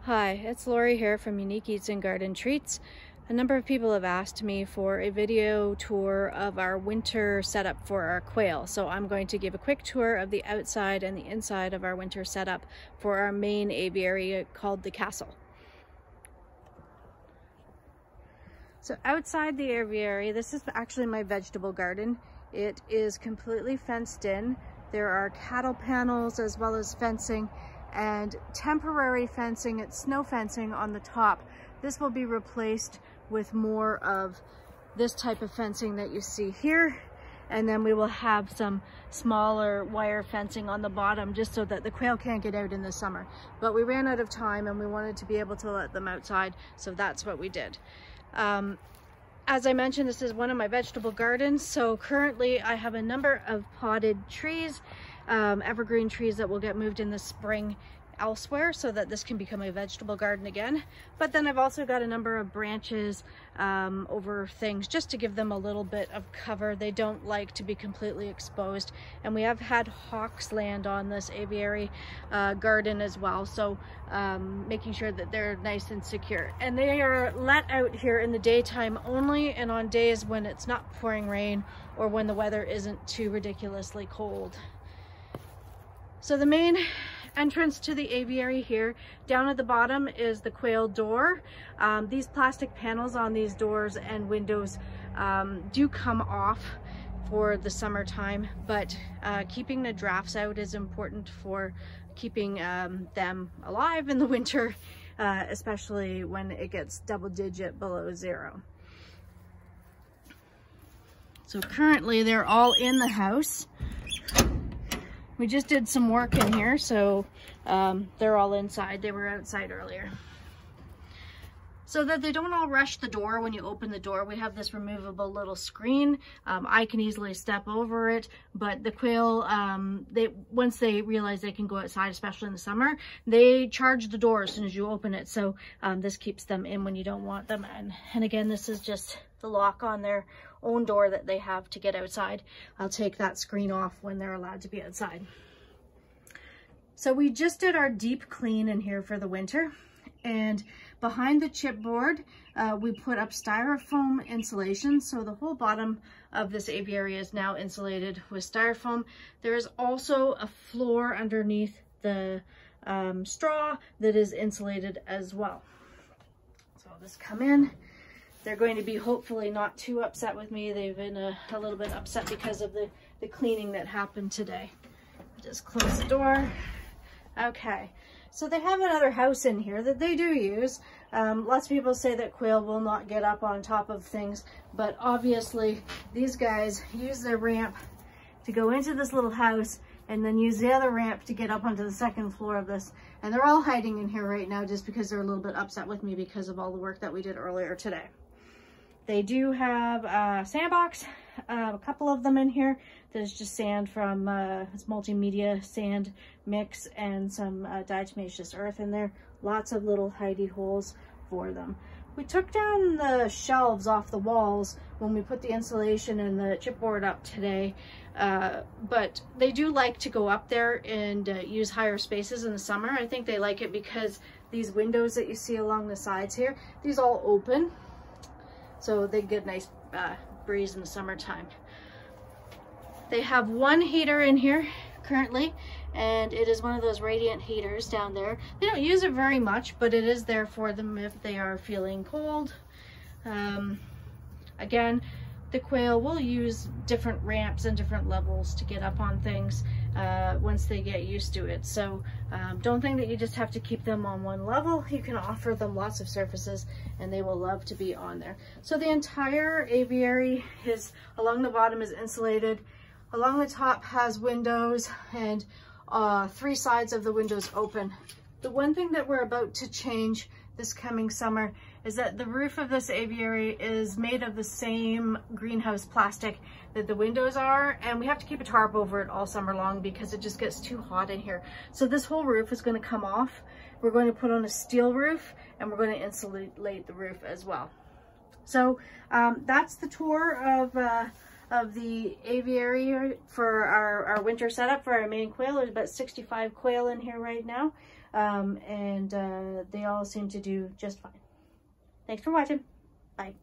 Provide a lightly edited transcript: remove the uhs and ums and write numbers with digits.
Hi, it's Lori here from Unique Eats and Garden Treats. A number of people have asked me for a video tour of our winter setup for our quail. So I'm going to give a quick tour of the outside and the inside of our winter setup for our main aviary called the Castle. So outside the aviary, this is actually my vegetable garden. It is completely fenced in. There are cattle panels as well as fencing and temporary fencing. It's snow fencing on the top. This will be replaced with more of this type of fencing that you see here, and then we will have some smaller wire fencing on the bottom just so that the quail can't get out in the summer. But we ran out of time and we wanted to be able to let them outside, so that's what we did. As I mentioned, this is one of my vegetable gardens, so currently I have a number of potted trees, evergreen trees that will get moved in the spring elsewhere so that this can become a vegetable garden again. But then I've also got a number of branches over things just to give them a little bit of cover. They don't like to be completely exposed, and we have had hawks land on this aviary garden as well, so making sure that they're nice and secure. And they are let out here in the daytime only, and on days when it's not pouring rain or when the weather isn't too ridiculously cold. So the main entrance to the aviary here, down at the bottom is the quail door. These plastic panels on these doors and windows do come off for the summertime, but keeping the drafts out is important for keeping them alive in the winter, especially when it gets double-digit below zero. So currently they're all in the house. We just did some work in here, so they're all inside. They were outside earlier. So that they don't all rush the door when you open the door, we have this removable little screen. I can easily step over it, but the quail, once they realize they can go outside, especially in the summer, they charge the door as soon as you open it. So this keeps them in when you don't want them in. And again, this is just the lock on their own door that they have to get outside. I'll take that screen off when they're allowed to be outside. So we just did our deep clean in here for the winter, and behind the chipboard we put up styrofoam insulation, so the whole bottom of this aviary is now insulated with styrofoam. There is also a floor underneath the straw that is insulated as well. So I'll just come in. They're going to be hopefully not too upset with me. They've been a little bit upset because of the cleaning that happened today. Just close the door. Okay, so they have another house in here that they do use. Lots of people say that quail will not get up on top of things, but obviously these guys use their ramp to go into this little house and then use the other ramp to get up onto the second floor of this. And they're all hiding in here right now just because they're a little bit upset with me because of all the work that we did earlier today. They do have a sandbox, a couple of them in here. There's just sand from it's multimedia sand mix and some diatomaceous earth in there. Lots of little hidey holes for them. We took down the shelves off the walls when we put the insulation and the chipboard up today, but they do like to go up there and use higher spaces in the summer. I think they like it because these windows that you see along the sides here, these all open, so they get a nice breeze in the summertime. They have one heater in here currently, and it is one of those radiant heaters down there. They don't use it very much, but it is there for them if they are feeling cold. Again, the quail will use different ramps and different levels to get up on things once they get used to it. So don't think that you just have to keep them on one level. You can offer them lots of surfaces and they will love to be on there. So the entire aviary is, along the bottom is insulated. Along the top has windows, and 3 sides of the windows open. The one thing that we're about to change this coming summer is that the roof of this aviary is made of the same greenhouse plastic that the windows are, and we have to keep a tarp over it all summer long because it just gets too hot in here. So this whole roof is going to come off. We're going to put on a steel roof, and we're going to insulate the roof as well. So that's the tour of the aviary for our winter setup for our main quail. There's about 65 quail in here right now, and they all seem to do just fine. Thanks for watching. Bye.